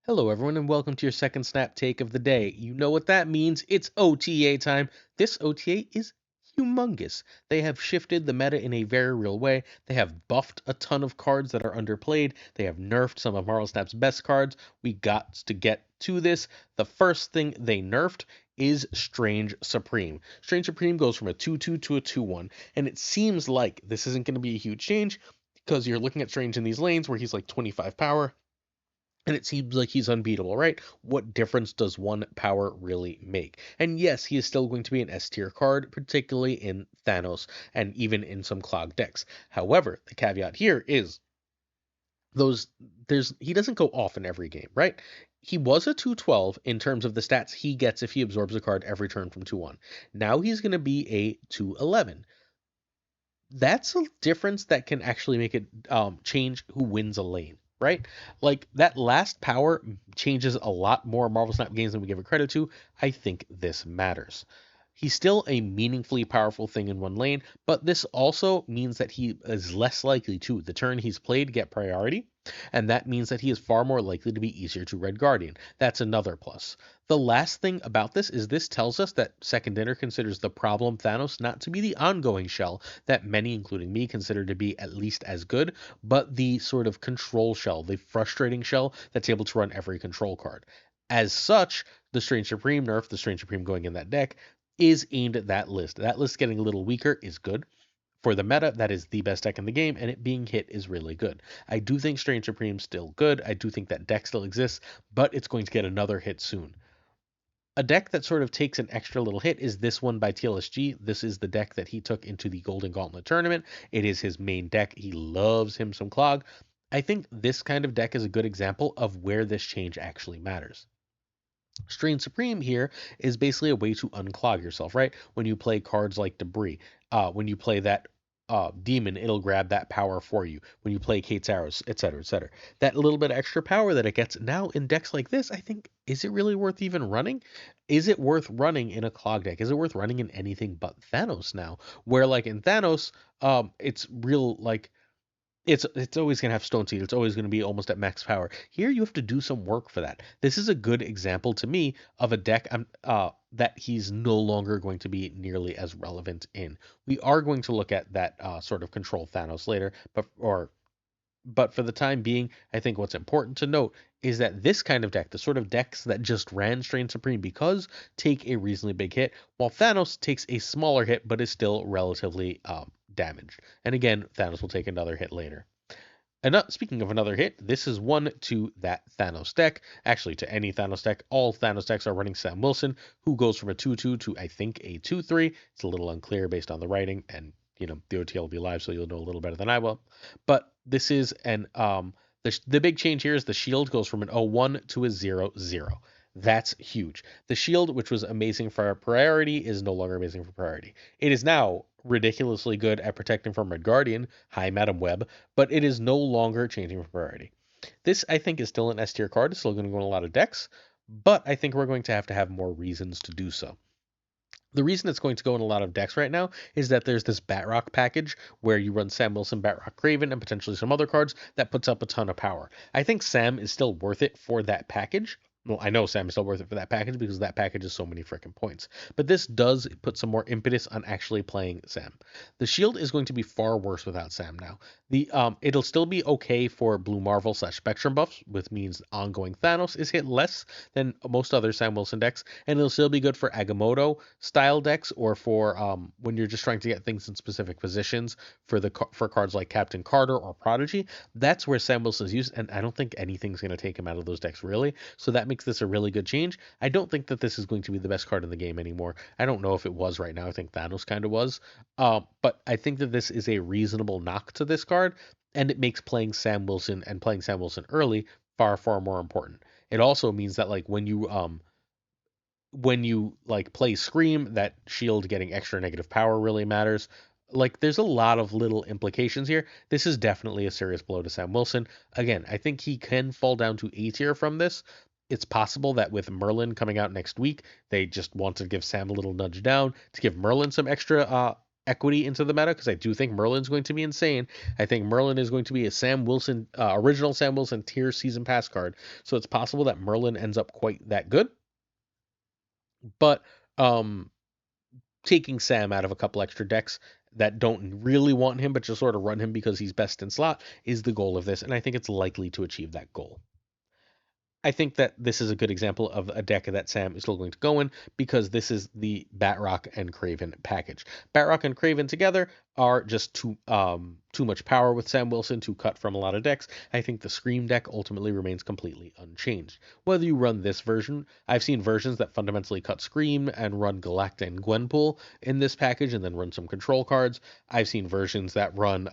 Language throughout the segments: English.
Hello, everyone, and welcome to your second snap take of the day. You know what that means. It's OTA time. This OTA is humongous. They have shifted the meta in a very real way. They have buffed a ton of cards that are underplayed. They have nerfed some of Marvel Snap's best cards. We got to get to this. The first thing they nerfed is Strange Supreme. Strange Supreme goes from a 2-2 to a 2-1, and it seems like this isn't going to be a huge change because you're looking at Strange in these lanes where he's like 25 power and it seems like he's unbeatable, right? What difference does one power really make? And yes, he is still going to be an S tier card, particularly in Thanos and even in some Clog decks. However, the caveat here is those he doesn't go off in every game, right? He was a 212 in terms of the stats he gets if he absorbs a card every turn from 2-1. Now he's going to be a 211. That's a difference that can actually make it change who wins a lane, right? Like that last power changes a lot more Marvel Snap games than we give it credit to. I think this matters. He's still a meaningfully powerful thing in one lane, but this also means that he is less likely to, the turn he's played, get priority, and that means that he is far more likely to be easier to Red Guardian. That's another plus. The last thing about this is this tells us that Second Dinner considers the problem Thanos not to be the ongoing shell that many, including me, consider to be at least as good, but the sort of control shell, the frustrating shell that's able to run every control card. As such, the Strange Supreme nerf, the Strange Supreme going in that deck, is aimed at that list. That list getting a little weaker is good. For the meta, that is the best deck in the game, and it being hit is really good. I do think Strange Supreme's still good. I do think that deck still exists, but it's going to get another hit soon. A deck that sort of takes an extra little hit is this one by TLSG. This is the deck that he took into the Golden Gauntlet tournament. It is his main deck. He loves him some Clog. I think this kind of deck is a good example of where this change actually matters. Strange Supreme here is basically a way to unclog yourself, right? When you play cards like Debris, when you play that demon, it'll grab that power for you. When you play Kate's Arrows, etc., etc. That little bit of extra power that it gets now in decks like this, I think, is it really worth even running? Is it worth running in a Clog deck? Is it worth running in anything but Thanos now? Where like in Thanos, it's real like it's always going to have Stone Seed. It's always going to be almost at max power. Here you have to do some work for that. This is a good example to me of a deck that he's no longer going to be nearly as relevant in. We are going to look at that sort of control Thanos later, but for the time being, I think what's important to note is that this kind of deck, the sort of decks that just ran Strange Supreme because take a reasonably big hit, while Thanos takes a smaller hit but is still relatively damaged. And again, Thanos will take another hit later. And speaking of another hit, this is one to that Thanos deck. Actually, to any Thanos deck. All Thanos decks are running Sam Wilson, who goes from a 2-2 to, I think, a 2-3. It's a little unclear based on the writing, and, you know, the OTL will be live, so you'll know a little better than I will. But this is the big change here is the shield goes from an 0-1 to a 0-0. That's huge. The shield, which was amazing for priority, is no longer amazing for priority. It is now ridiculously good at protecting from Red Guardian, hi Madam Web, but it is no longer changing for priority. This, I think, is still an S tier card. It's still going to go in a lot of decks, but I think we're going to have more reasons to do so. The reason it's going to go in a lot of decks right now is that there's this Batrock package where you run Sam Wilson, Batrock Craven, and potentially some other cards that puts up a ton of power. I think Sam is still worth it for that package. Well, I know Sam is still worth it for that package because that package is so many freaking points. But this does put some more impetus on actually playing Sam. The shield is going to be far worse without Sam now. It'll still be okay for Blue Marvel / Spectrum buffs, which means ongoing Thanos is hit less than most other Sam Wilson decks, and it'll still be good for Agamotto style decks or for when you're just trying to get things in specific positions for cards like Captain Carter or Prodigy. That's where Sam Wilson is used, and I don't think anything's going to take him out of those decks really. So that makes this a really good change. I don't think that this is going to be the best card in the game anymore. I don't know if it was right now. I think Thanos kind of was. But I think that this is a reasonable knock to this card, and it makes playing Sam Wilson and playing Sam Wilson early far, far more important. It also means that like when you like play Scream, that shield getting extra negative power really matters. Like there's a lot of little implications here. This is definitely a serious blow to Sam Wilson. Again, I think he can fall down to A tier from this. It's possible that with Merlin coming out next week, they just want to give Sam a little nudge down to give Merlin some extra equity into the meta because I do think Merlin's going to be insane. I think Merlin is going to be a Sam Wilson, original Sam Wilson tier season pass card. So it's possible that Merlin ends up quite that good. But um, taking Sam out of a couple extra decks that don't really want him but just sort of run him because he's best in slot is the goal of this, and I think it's likely to achieve that goal. I think that this is a good example of a deck that Sam is still going to go in because this is the Batrock and Craven package. Batrock and Craven together are just too much power with Sam Wilson to cut from a lot of decks. I think the Scream deck ultimately remains completely unchanged. Whether you run this version, I've seen versions that fundamentally cut Scream and run Galacta and Gwenpool in this package and then run some control cards. I've seen versions that run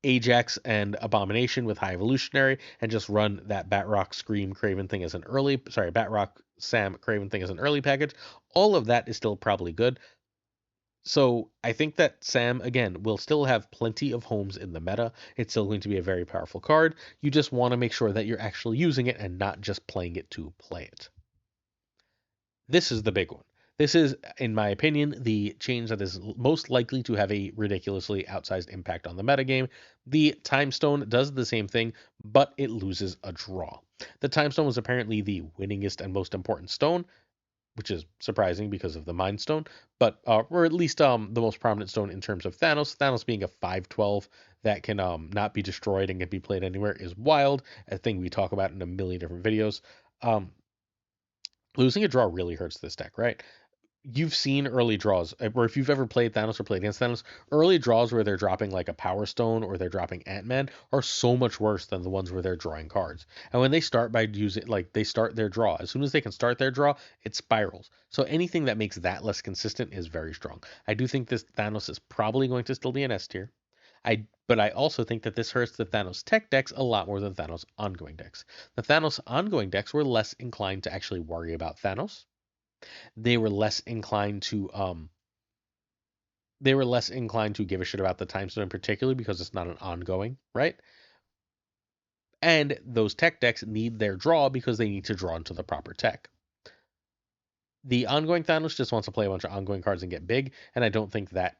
Ajax and Abomination with High Evolutionary and just run that Batrock Scream Craven thing as an early, sorry, Batrock Sam Craven thing as an early package. All of that is still probably good. So I think that Sam, again, will still have plenty of homes in the meta. It's still going to be a very powerful card. You just want to make sure that you're actually using it and not just playing it to play it. This is the big one. This is, in my opinion, the change that is most likely to have a ridiculously outsized impact on the metagame. The Time Stone does the same thing, but it loses a draw. The Time Stone was apparently the winningest and most important stone, which is surprising because of the Mind Stone, but or at least the most prominent stone in terms of Thanos. Thanos being a 5/12 that can not be destroyed and can be played anywhere is wild, a thing we talk about in a million different videos. Losing a draw really hurts this deck, right? You've seen early draws, or if you've ever played Thanos or played against Thanos, early draws where they're dropping like a Power Stone or they're dropping Ant-Man are so much worse than the ones where they're drawing cards. And when they start by using, like, they start their draw, as soon as they can start their draw, it spirals. So anything that makes that less consistent is very strong. I do think this Thanos is probably going to still be an S tier. But I also think that this hurts the Thanos tech decks a lot more than Thanos ongoing decks. The Thanos ongoing decks were less inclined to actually worry about Thanos. They were less inclined to give a shit about the time stone in particular because it's not an ongoing, right? And those tech decks need their draw because they need to draw into the proper tech. The ongoing Thanos just wants to play a bunch of ongoing cards and get big, and I don't think that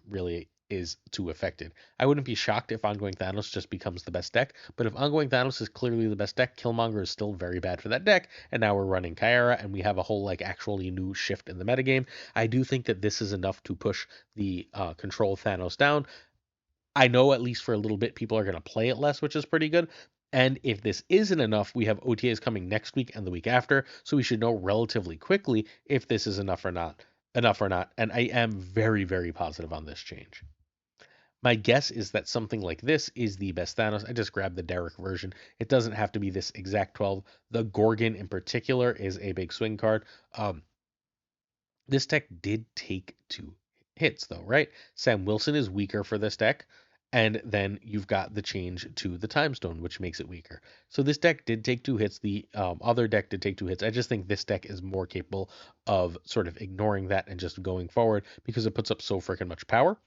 really is too affected. I wouldn't be shocked if ongoing Thanos just becomes the best deck, but if ongoing Thanos is clearly the best deck, Killmonger is still very bad for that deck, and now we're running Kyara, and we have a whole like actually new shift in the metagame. I do think that this is enough to push the control Thanos down. I know at least for a little bit people are going to play it less, which is pretty good. And if this isn't enough, we have OTAs coming next week and the week after, so we should know relatively quickly if this is enough or not. And I am very, very positive on this change. My guess is that something like this is the best Thanos. I just grabbed the Derek version. It doesn't have to be this exact 12. The Gorgon in particular is a big swing card. This deck did take 2 hits though, right? Sam Wilson is weaker for this deck. And then you've got the change to the Time Stone, which makes it weaker. So this deck did take 2 hits. The other deck did take 2 hits. I just think this deck is more capable of sort of ignoring that and just going forward because it puts up so freaking much power.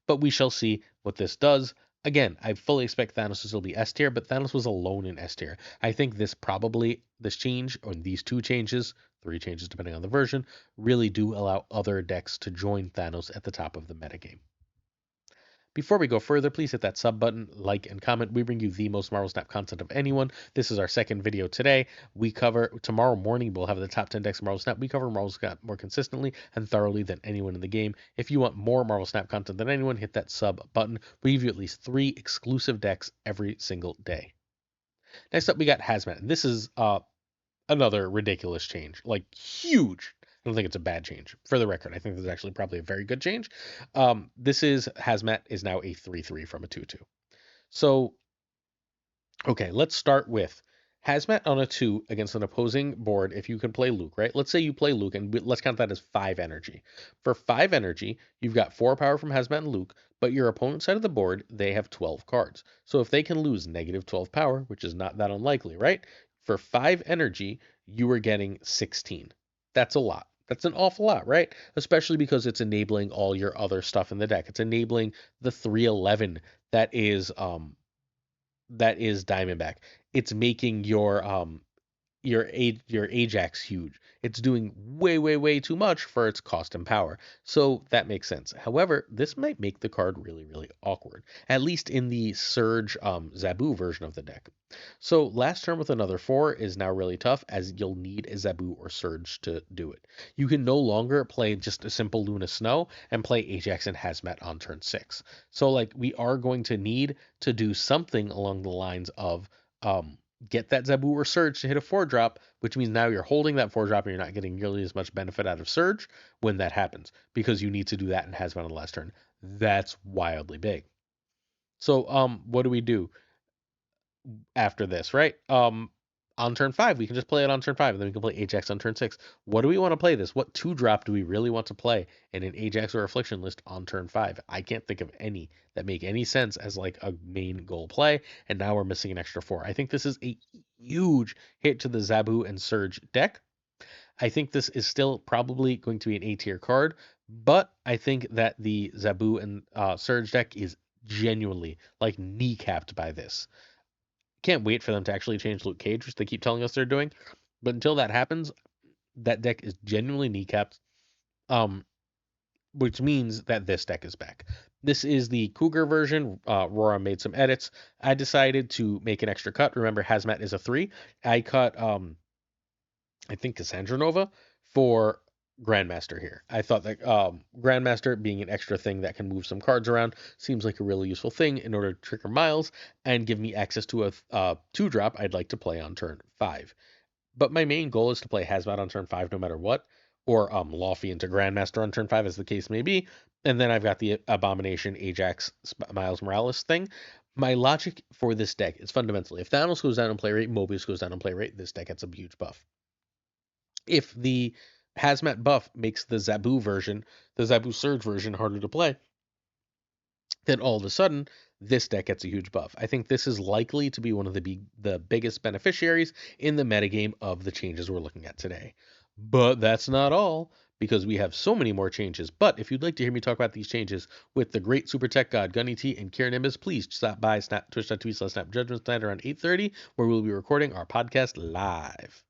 But we shall see what this does. Again, I fully expect Thanos to still be S tier, but Thanos was alone in S tier. I think this change, or these 2 changes, 3 changes depending on the version, really do allow other decks to join Thanos at the top of the metagame. Before we go further, please hit that sub button, like, and comment. We bring you the most Marvel Snap content of anyone. This is our second video today. Tomorrow morning, we'll have the top 10 decks of Marvel Snap. We cover Marvel Snap more consistently and thoroughly than anyone in the game. If you want more Marvel Snap content than anyone, hit that sub button. We give you at least 3 exclusive decks every single day. Next up, we got Hazmat. And this is another ridiculous change, like huge. I don't think it's a bad change. For the record, I think this is actually probably a very good change. Hazmat is now a 3/3 from a 2/2. So, okay, let's start with Hazmat on a 2 against an opposing board if you can play Luke, right? Let's say you play Luke, and let's count that as 5 energy. For 5 energy, you've got 4 power from Hazmat and Luke, but your opponent's side of the board, they have 12 cards. So if they can lose negative 12 power, which is not that unlikely, right? For 5 energy, you are getting 16. That's a lot. That's an awful lot, right? Especially because it's enabling all your other stuff in the deck. It's enabling the 311 that is Diamondback. It's making your your Ajax huge. It's doing way, way, way too much for its cost and power. So that makes sense. However, this might make the card really, really awkward, at least in the Surge Zabu version of the deck. So last turn with another 4 is now really tough, as you'll need a Zabu or Surge to do it. You can no longer play just a simple Luna Snow and play Ajax and Hazmat on turn 6. So like we are going to need to do something along the lines of get that Zabu or Surge to hit a 4-drop, which means now you're holding that 4-drop and you're not getting nearly as much benefit out of Surge when that happens, because you need to do that in Hazmat on the last turn. That's wildly big. So what do we do after this, right? On turn 5, we can just play it on turn 5, and then we can play Ajax on turn 6. What do we want to play this? What 2-drop do we really want to play in an Ajax or Affliction list on turn 5? I can't think of any that make any sense as like a main goal play, and now we're missing an extra 4. I think this is a huge hit to the Zabu and Surge deck. I think this is still probably going to be an A tier card, but I think that the Zabu and Surge deck is genuinely like kneecapped by this. Can't wait for them to actually change Luke Cage, which they keep telling us they're doing. But until that happens, that deck is genuinely kneecapped, which means that this deck is back. This is the Cougar version. Rora made some edits. I decided to make an extra cut. Remember, Hazmat is a 3. I cut, I think, Cassandra Nova for Grandmaster here. I thought that Grandmaster being an extra thing that can move some cards around seems like a really useful thing in order to trigger Miles and give me access to a 2-drop I'd like to play on turn 5. But my main goal is to play Hazmat on turn 5 no matter what, or Lawfy into Grandmaster on turn 5 as the case may be, and then I've got the Abomination Ajax Miles Morales thing. My logic for this deck is fundamentally, if Thanos goes down in play rate, Mobius goes down in play rate, this deck gets a huge buff. If the Hazmat buff makes the Zabu version, the Zabu Surge version, harder to play, then all of a sudden, this deck gets a huge buff. I think this is likely to be one of the biggest beneficiaries in the metagame of the changes we're looking at today. But that's not all, because we have so many more changes. But if you'd like to hear me talk about these changes with the great Super Tech God, Gunny T, and Kieran Nimbus, please stop by twitch.tv/SnapJudgment tonight around 8:30, where we'll be recording our podcast live.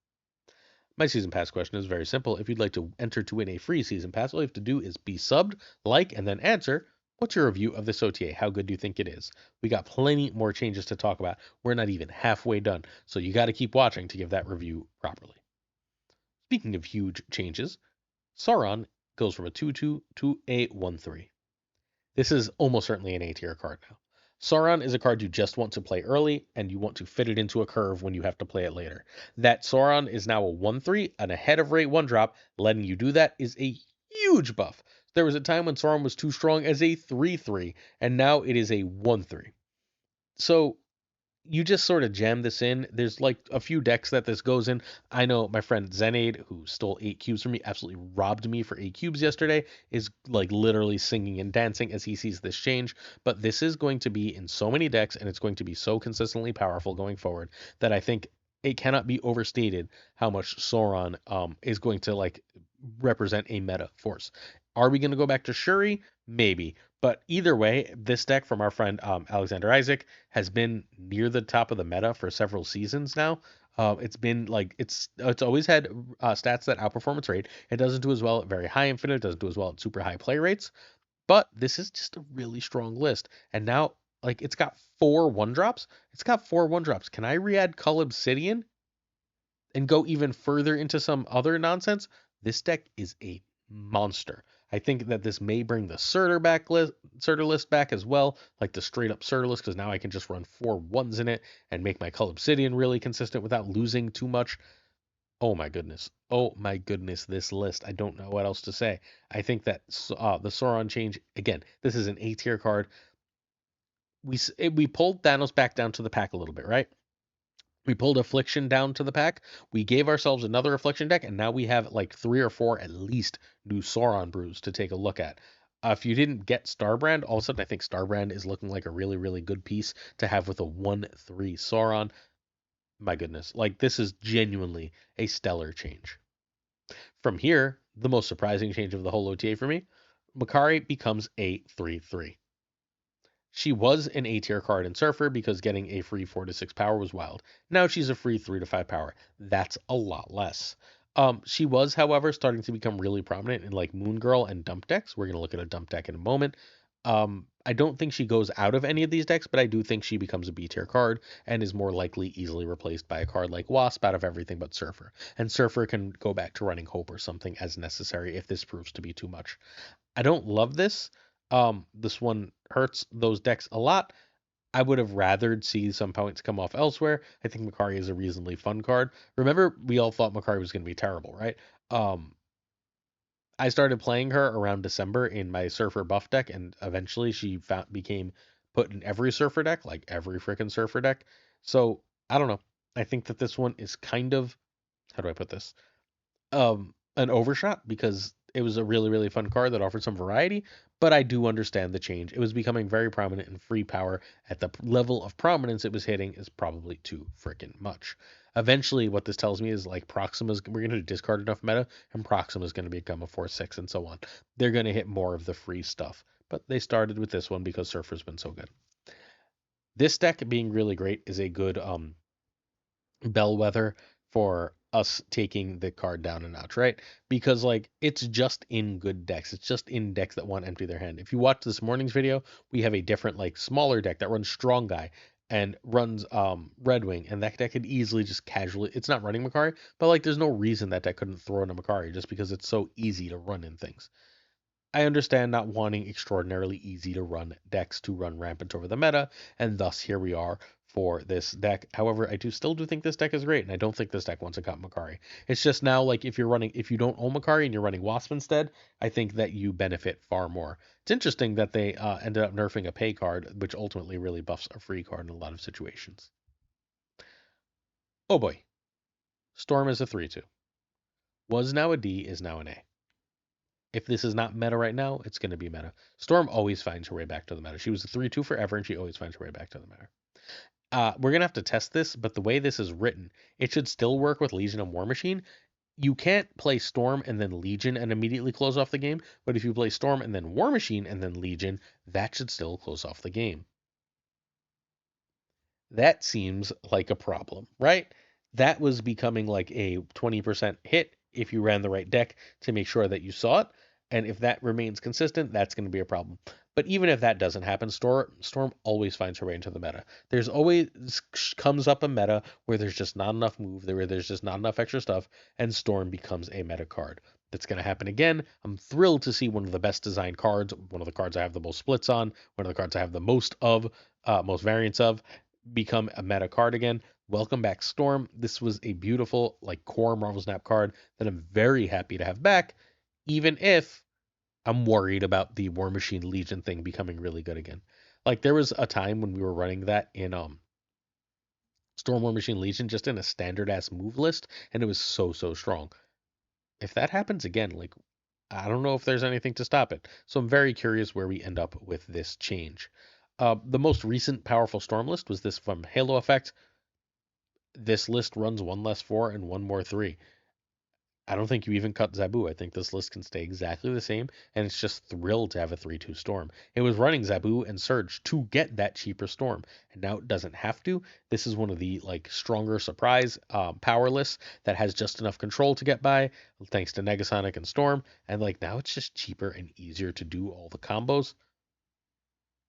My season pass question is very simple. If you'd like to enter to win a free season pass, all you have to do is be subbed, like, and then answer, what's your review of this OTA? How good do you think it is? We got plenty more changes to talk about. We're not even halfway done, so you got to keep watching to give that review properly. Speaking of huge changes, Sauron goes from a 2/2 to a 1/3. This is almost certainly an A tier card now. Sauron is a card you just want to play early, and you want to fit it into a curve when you have to play it later. That Sauron is now a 1/3, and ahead of rate 1-drop, letting you do that is a huge buff. There was a time when Sauron was too strong as a 3/3, and now it is a 1/3. So you just sort of jam this in. There's like a few decks that this goes in. I know my friend Zenade, who stole 8 cubes from me, absolutely robbed me for 8 cubes yesterday, is like literally singing and dancing as he sees this change. But this is going to be in so many decks, and it's going to be so consistently powerful going forward that I think it cannot be overstated how much Sauron is going to like represent a meta force. Are we going to go back to Shuri? Maybe. But either way, this deck from our friend Alexander Isaac has been near the top of the meta for several seasons now. It's been like it's always had stats that outperform its rate. It doesn't do as well at very high infinite, it doesn't do as well at super high play rates. But this is just a really strong list. And now like it's got 4 1-drops. It's got 4 1-drops. Can I re-add Cull Obsidian and go even further into some other nonsense? This deck is a monster. I think that this may bring the Surtur list back as well, like the straight up Surtur list, because now I can just run 4 1s in it and make my Cull Obsidian really consistent without losing too much. Oh my goodness. Oh my goodness, this list. I don't know what else to say. I think that the Sauron change, again, this is an A tier card. We pulled Thanos back down to the pack a little bit, right? We pulled Affliction down to the pack. We gave ourselves another Affliction deck, and now we have like 3 or 4 at least new Sauron brews to take a look at. If you didn't get Starbrand, all of a sudden I think Starbrand is looking like a really, really good piece to have with a 1/3 Sauron. My goodness, like this is genuinely a stellar change. From here, the most surprising change of the whole OTA for me, Makkari becomes a 3/3. She was an A tier card in Surfer because getting a free 4 to 6 power was wild. Now she's a free 3 to 5 power. That's a lot less. She was, however, starting to become really prominent in like Moon Girl and Dump decks. We're gonna look at a Dump deck in a moment. I don't think she goes out of any of these decks, but I do think she becomes a B tier card and is more likely easily replaced by a card like Wasp out of everything but Surfer. And Surfer can go back to running Hope or something as necessary if this proves to be too much. I don't love this. This one hurts those decks a lot. I would have rathered see some points come off elsewhere. I think Makkari is a reasonably fun card. Remember, we all thought Makkari was going to be terrible, right? Um, I started playing her around December in my Surfer buff deck, and eventually she became put in every Surfer deck, like every freaking Surfer deck. So I don't know. I think that this one is kind of, how do I put this? An overshot because it was a really really fun card that offered some variety, but I do understand the change. It was becoming very prominent in free power at the level of prominence it was hitting is probably too freaking much. Eventually what this tells me is like Proxima's we're going to discard enough meta and Proxima's going to become a 4/6 and so on. They're going to hit more of the free stuff, but they started with this one because Surfer's been so good. This deck being really great is a good bellwether for us taking the card down a notch, right? Because like it's just in good decks. It's just in decks that want to empty their hand. If you watch this morning's video, we have a different like smaller deck that runs Strong Guy and runs Red Wing, and that deck could easily just casually it's not running Makkari, but like there's no reason that deck couldn't throw in a Makkari just because it's so easy to run in things. I understand not wanting extraordinarily easy to run decks to run rampant over the meta, and thus here we are for this deck. However, I still do think this deck is great, and I don't think this deck wants to cut Makkari. It's just now like if you don't own Makkari and you're running Wasp instead, I think that you benefit far more. It's interesting that they ended up nerfing a pay card, which ultimately really buffs a free card in a lot of situations. Oh boy, Storm is a 3/2. Was now a D, is now an A. If this is not meta right now, it's going to be meta. Storm always finds her way back to the meta. She was a 3/2 forever, and she always finds her way back to the meta. We're going to have to test this, but the way this is written, it should still work with Legion and War Machine. You can't play Storm and then Legion and immediately close off the game, but if you play Storm and then War Machine and then Legion, that should still close off the game. That seems like a problem, right? That was becoming like a 20% hit if you ran the right deck to make sure that you saw it. And if that remains consistent, that's going to be a problem. But even if that doesn't happen, Storm always finds her way into the meta. There's always comes up a meta where there's just not enough move, where there's just not enough extra stuff, and Storm becomes a meta card. That's going to happen again. I'm thrilled to see one of the best designed cards, one of the cards I have the most splits on, one of the cards I have the most of, most variants of, become a meta card again. Welcome back, Storm. This was a beautiful, like, core Marvel Snap card that I'm very happy to have back, even if I'm worried about the War Machine Legion thing becoming really good again. Like, there was a time when we were running that in Storm War Machine Legion just in a standard ass move list, and it was so strong. If that happens again, like, I don't know if there's anything to stop it. So I'm very curious where we end up with this change. The most recent powerful Storm list was this from Halo Effect. This list runs one less 4 and one more 3. I don't think you even cut Zabu. I think this list can stay exactly the same, and it's just thrilled to have a 3/2 Storm. It was running Zabu and Surge to get that cheaper Storm, and now it doesn't have to. This is one of the like stronger surprise power lists that has just enough control to get by, thanks to Negasonic and Storm, and like now it's just cheaper and easier to do all the combos.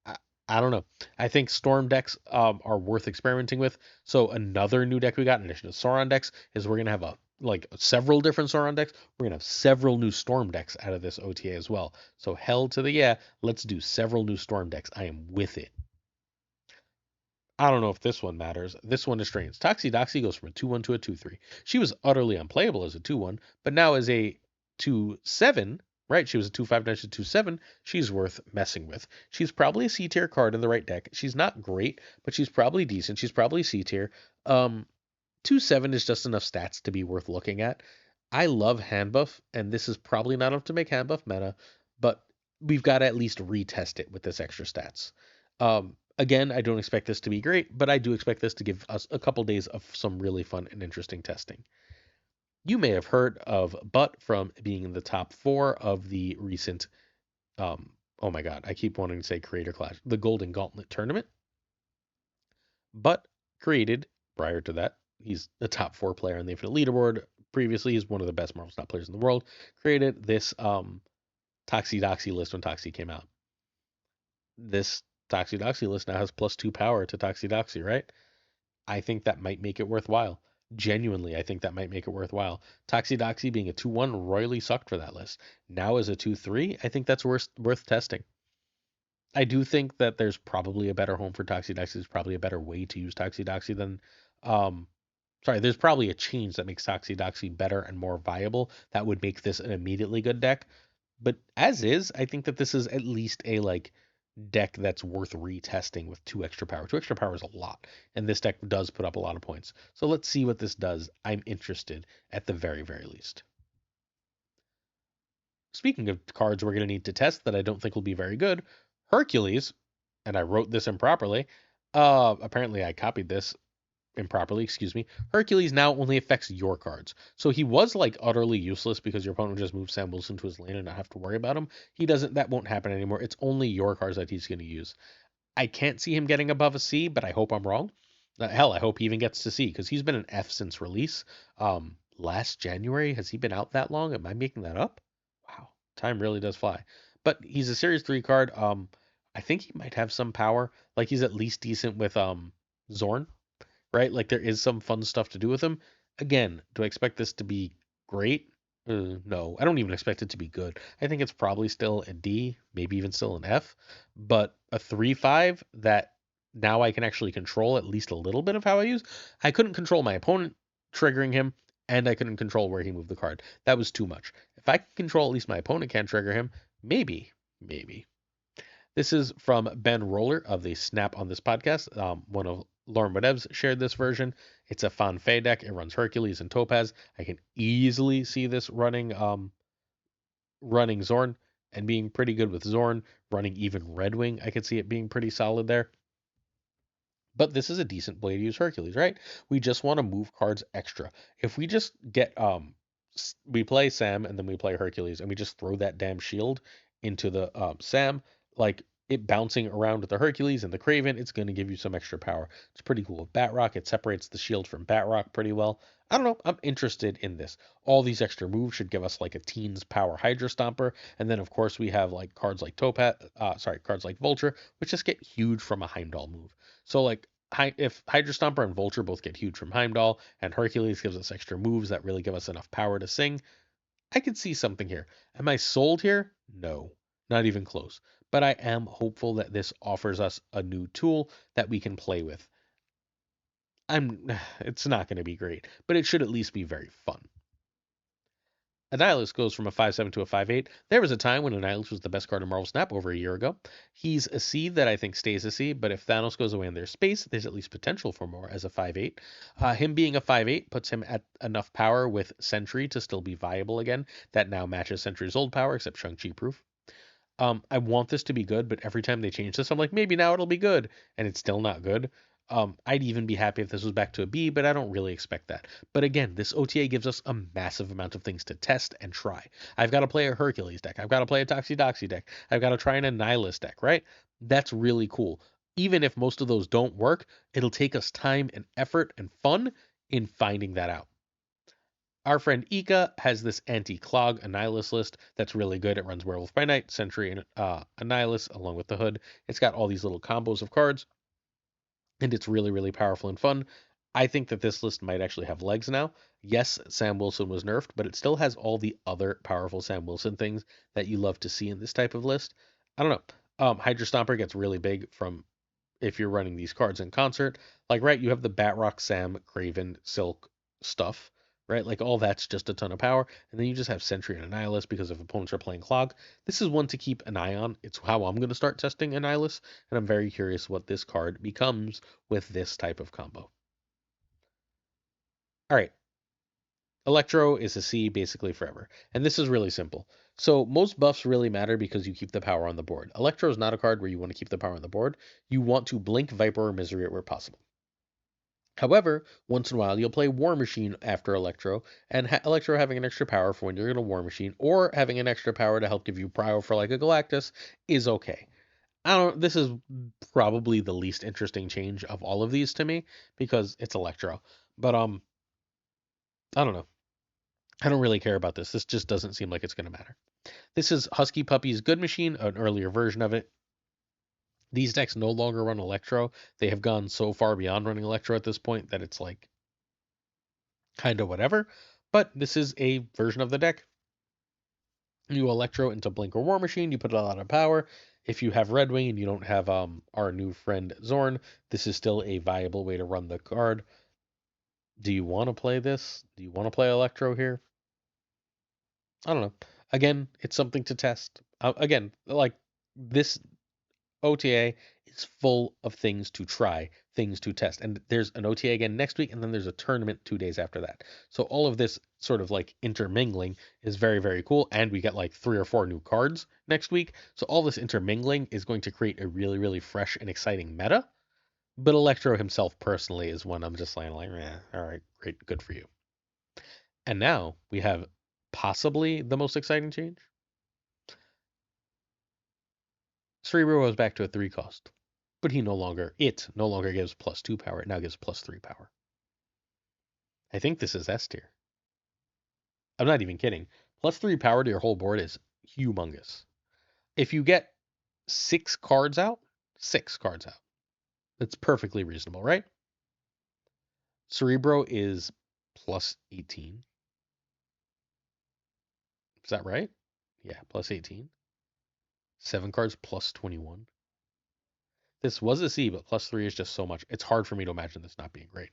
I, I don't know. I think Storm decks are worth experimenting with. So another new deck we got in addition to Sauron decks is we're gonna have a like several different Sauron decks. We're gonna have several new Storm decks out of this OTA as well. So hell to the yeah, let's do several new Storm decks. I am with it. I don't know if this one matters. This one is strange. Toxy Doxy goes from a 2/1 to a 2/3. She was utterly unplayable as a 2/1, but now as a 2/7, right? She was a 2/5 to 2/7. She's worth messing with. She's probably a C tier card in the right deck. She's not great, but she's probably decent. She's probably C tier. 2/7 is just enough stats to be worth looking at. I love hand buff, and this is probably not enough to make hand buff meta, but we've got to at least retest it with this extra stats. Again, I don't expect this to be great, but I do expect this to give us a couple days of some really fun and interesting testing. You may have heard of Butt from being in the top 4 of the recent oh my god, I keep wanting to say Creator Clash, the Golden Gauntlet Tournament, but created prior to that. He's a top 4 player on the Infinite Leaderboard. Previously, he's one of the best Marvel Snap players in the world. Created this Toxy Doxy list when Toxy came out. This Toxy Doxy list now has +2 power to Toxy Doxy, right? I think that might make it worthwhile. Genuinely, I think that might make it worthwhile. Toxy Doxy being a 2-1 royally sucked for that list. Now as a 2-3, I think that's worth testing. I do think that there's probably a better home for Toxy Doxy. There's probably a better way to use Toxy Doxy than there's probably a change that makes Toxy Doxy better and more viable that would make this an immediately good deck. But as is, I think that this is at least a deck that's worth retesting with 2 extra power. 2 extra power is a lot, and this deck does put up a lot of points. So let's see what this does. I'm interested at the very, very least. Speaking of cards we're going to need to test that I don't think will be very good, Hercules, and I wrote this improperly. Apparently I copied this improperly, excuse me. Hercules now only affects your cards. So he was utterly useless because your opponent would just move Sam Wilson to his lane and not have to worry about him. That won't happen anymore. It's only your cards that he's going to use. I can't see him getting above a C, but I hope I'm wrong. Hell, I hope he even gets to C because he's been an F since release. Last January, has he been out that long? Am I making that up? Wow, time really does fly. But he's a Series 3 card. I think he might have some power. He's at least decent with Zorn, right? There is some fun stuff to do with him. Again, do I expect this to be great? No, I don't even expect it to be good. I think it's probably still a D, maybe even still an F, but a 3/5 that now I can actually control at least a little bit of how I use. I couldn't control my opponent triggering him, and I couldn't control where he moved the card. That was too much. If I can control at least my opponent can't trigger him, maybe. This is from Ben Roller of the Snap on this podcast. One of Lauren Wadev's shared this version. It's a Fan Fei deck. It runs Hercules and Topaz. I can easily see this running Zorn and being pretty good with Zorn. Running even Redwing, I could see it being pretty solid there. But this is a decent way to use Hercules, right? We just want to move cards extra. If we just get we play Sam and then we play Hercules and we just throw that damn shield into the Sam, it bouncing around with the Hercules and the Craven, it's going to give you some extra power. It's pretty cool with Batrock. It separates the shield from Batrock pretty well. I don't know. I'm interested in this. All these extra moves should give us a teens power Hydra Stomper, and then of course we have cards like cards like Vulture, which just get huge from a Heimdall move. So if Hydra Stomper and Vulture both get huge from Heimdall, and Hercules gives us extra moves that really give us enough power to sing, I could see something here. Am I sold here? No, not even close. But I am hopeful that this offers us a new tool that we can play with. It's not going to be great, but it should at least be very fun. Annihilus goes from a 5/7 to a 5/8. There was a time when Annihilus was the best card in Marvel Snap over a year ago. He's a C that I think stays a C, but if Thanos goes away in their space, there's at least potential for more as a 5/8. Him being a 5/8 puts him at enough power with Sentry to still be viable again. That now matches Sentry's old power, except Shang-Chi proof. I want this to be good, but every time they change this, I'm like, maybe now it'll be good, and it's still not good. I'd even be happy if this was back to a B, but I don't really expect that. But again, this OTA gives us a massive amount of things to test and try. I've got to play a Hercules deck. I've got to play a Toxy Doxy deck. I've got to try an Annihilus deck, right? That's really cool. Even if most of those don't work, it'll take us time and effort and fun in finding that out. Our friend Ika has this anti-Clog Annihilus list that's really good. It runs Werewolf by Night, Sentry, and Annihilus along with the Hood. It's got all these little combos of cards, and it's really, really powerful and fun. I think that this list might actually have legs now. Yes, Sam Wilson was nerfed, but it still has all the other powerful Sam Wilson things that you love to see in this type of list. I don't know. Hydra Stomper gets really big from if you're running these cards in concert. Right, you have the Batrock, Sam, Craven, Silk stuff, right? All that's just a ton of power. And then you just have Sentry and Annihilus because if opponents are playing Clog. This is one to keep an eye on. It's how I'm going to start testing Annihilus, and I'm very curious what this card becomes with this type of combo. All right. Electro is a C basically forever. And this is really simple. So most buffs really matter because you keep the power on the board. Electro is not a card where you want to keep the power on the board. You want to blink Viper or Misery where possible. However, once in a while you'll play War Machine after Electro, and Electro having an extra power for when you're in a War Machine, or having an extra power to help give you prio for like a Galactus is okay. I don't. This is probably the least interesting change of all of these to me because it's Electro. But I don't know. I don't really care about this. This just doesn't seem like it's going to matter. This is Husky Puppy's Good Machine, an earlier version of it. These decks no longer run Electro. They have gone so far beyond running Electro at this point that it's like kind of whatever. But this is a version of the deck. You Electro into Blink or War Machine. You put a lot of power. If you have Red Wing and you don't have our new friend Zorn, this is still a viable way to run the card. Do you want to play this? Do you want to play Electro here? I don't know. Again, it's something to test. Again, like this OTA is full of things to try, things to test. And there's an OTA again next week, and then there's a tournament 2 days after that. So all of this sort of like intermingling is very, very cool. And we get like 3 or 4 new cards next week. So all this intermingling is going to create a really, really fresh and exciting meta. But Electro himself personally is one I'm just like, all right, great, good for you. And now we have possibly the most exciting change. Cerebro goes back to a 3 cost, but it no longer gives +2 power. It now gives +3 power. I think this is S tier. I'm not even kidding. +3 power to your whole board is humongous. If you get 6 cards out, that's perfectly reasonable, right? Cerebro is +18. Is that right? Yeah, +18. 7 cards +21. This was a C, but +3 is just so much. It's hard for me to imagine this not being great.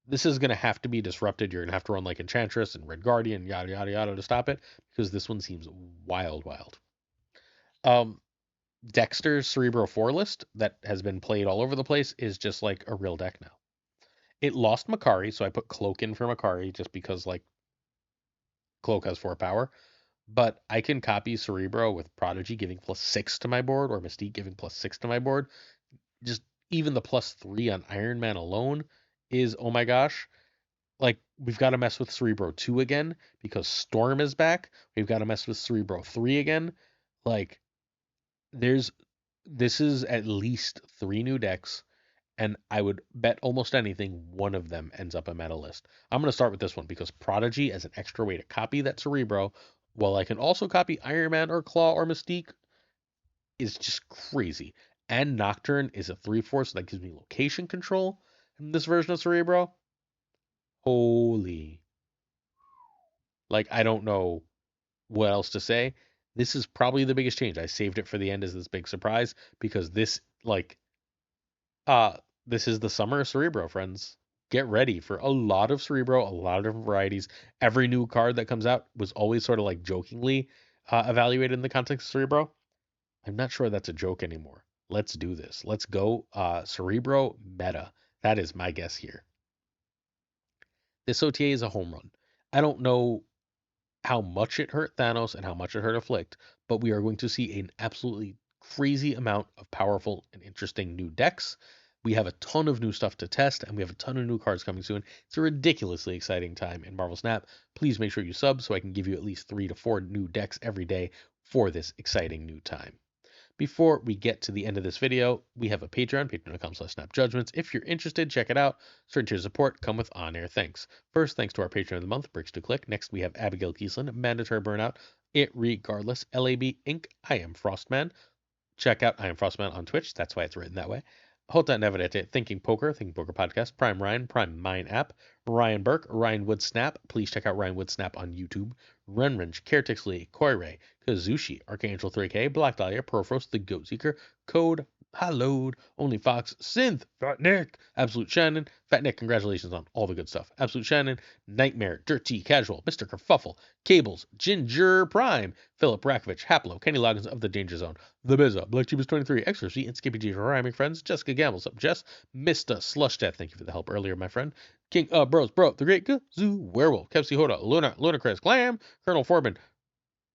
This is going to have to be disrupted. You're going to have to run like Enchantress and Red Guardian, yada, yada, yada to stop it, because this one seems wild, wild. Dexter's Cerebro 4 list that has been played all over the place is just like a real deck now. It lost Makkari, so I put Cloak in for Makkari just because like Cloak has 4 power. But I can copy Cerebro with Prodigy giving +6 to my board, or Mystique giving +6 to my board. Just even the +3 on Iron Man alone is, oh my gosh. Like, we've got to mess with Cerebro 2 again because Storm is back. We've got to mess with Cerebro 3 again. Like, this is at least 3 new decks, and I would bet almost anything one of them ends up a meta list. I'm going to start with this one because Prodigy as an extra way to copy that Cerebro, while I can also copy Iron Man or Claw or Mystique, is just crazy. And Nocturne is a 3/4, so that gives me location control in this version of Cerebro. Holy. Like, I don't know what else to say. This is probably the biggest change. I saved it for the end as this big surprise because uh this is the summer of Cerebro, friends. Get ready for a lot of Cerebro, a lot of different varieties. Every new card that comes out was always sort of like jokingly evaluated in the context of Cerebro. I'm not sure that's a joke anymore. Let's do this. Let's go Cerebro meta. That is my guess here. This OTA is a home run. I don't know how much it hurt Thanos and how much it hurt Afflict, but we are going to see an absolutely crazy amount of powerful and interesting new decks. We have a ton of new stuff to test, and we have a ton of new cards coming soon. It's a ridiculously exciting time in Marvel Snap. Please make sure you sub so I can give you at least 3 to 4 new decks every day for this exciting new time. Before we get to the end of this video, we have a Patreon, patreon.com/snapjudgments. If you're interested, check it out. Certain tiers of support come with on-air thanks. First, thanks to our Patreon of the month, Bricks to Click. Next, we have Abigail Kiesland, Mandatory Burnout, It Regardless, LAB Inc., I Am Frostman. Check out I Am Frostman on Twitch. That's why it's written that way. Hota Neverete, Thinking Poker Podcast, Prime Ryan, Prime Mine App, Ryan Burke, Ryan Wood Snap. Please check out Ryan Wood Snap on YouTube. Renringe, Caretixley, Koirei, Kazushi, Archangel 3K, Black Dahlia, Profrost, The Goat Seeker, Code, Hallowed, Only Fox, Synth, Fat Nick, Absolute Shannon. Fat Nick, congratulations on all the good stuff. Absolute Shannon, Nightmare, Dirty Casual, Mr. Kerfuffle, Cables, Ginger Prime, Philip Rakovich, Haplo, Kenny Loggins of the Danger Zone, The Bizza, Black Jeebus 23, Exorcy, and Skippy G for rhyming friends, Jessica Gambles up, Jess, Mr. Slush Death, thank you for the help earlier, my friend. King Bros, Bro, The Great Gazoo, Werewolf, Kepsi Hoda, Luna, Ludacris, Clam, Colonel Forbin,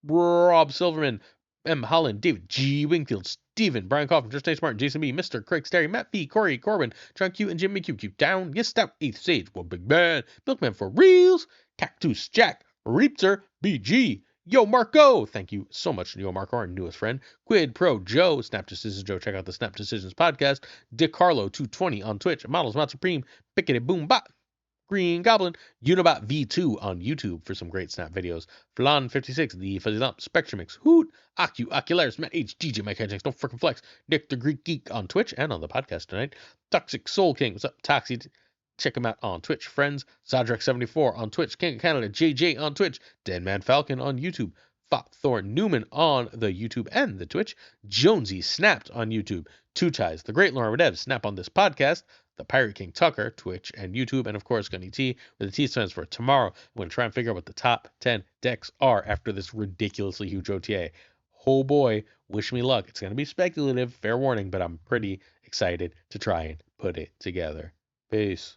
Rob Silverman, M. Holland, David G. Wingfield, Steven, Brian Kaufman, Just A Smart, Jason B, Mr. Craig Sterry, Matt B, Corey, Corbin, John Q, and Jimmy Q. Keep down, yes, stout, 8th Sage, One Big Man, Milkman for Reels, Cactus Jack, Reapter, BG, Yo Marco, thank you so much, Yo Marco, our newest friend, Quid Pro Joe, Snap Decisions Joe, check out the Snap Decisions podcast, DiCarlo220 on Twitch, Models Not Supreme, Pickety Boom Bot, Green Goblin, Unibot V2 on YouTube for some great Snap videos, Flan56, The Fuzzy Lump, Spectrumix, Hoot, Ocularis, Matt H, DJ, Mike Hedges, Don't Frickin' Flex, Nick the Greek Geek on Twitch and on the podcast tonight, Toxic Soul King, what's up, Toxy? Check him out on Twitch, friends, Zadrek74 on Twitch, King of Canada, JJ on Twitch, Deadman Falcon on YouTube, Fop Thorn Newman on the YouTube and the Twitch, Jonesy Snapped on YouTube, Two Ties, The Great Lauren Redev, Snap on this podcast, the Pirate King Tucker, Twitch and YouTube, and of course Gunny T, where the T stands for tomorrow. I'm going to try and figure out what the top 10 decks are after this ridiculously huge OTA. Oh boy, wish me luck. It's going to be speculative, fair warning, but I'm pretty excited to try and put it together. Peace.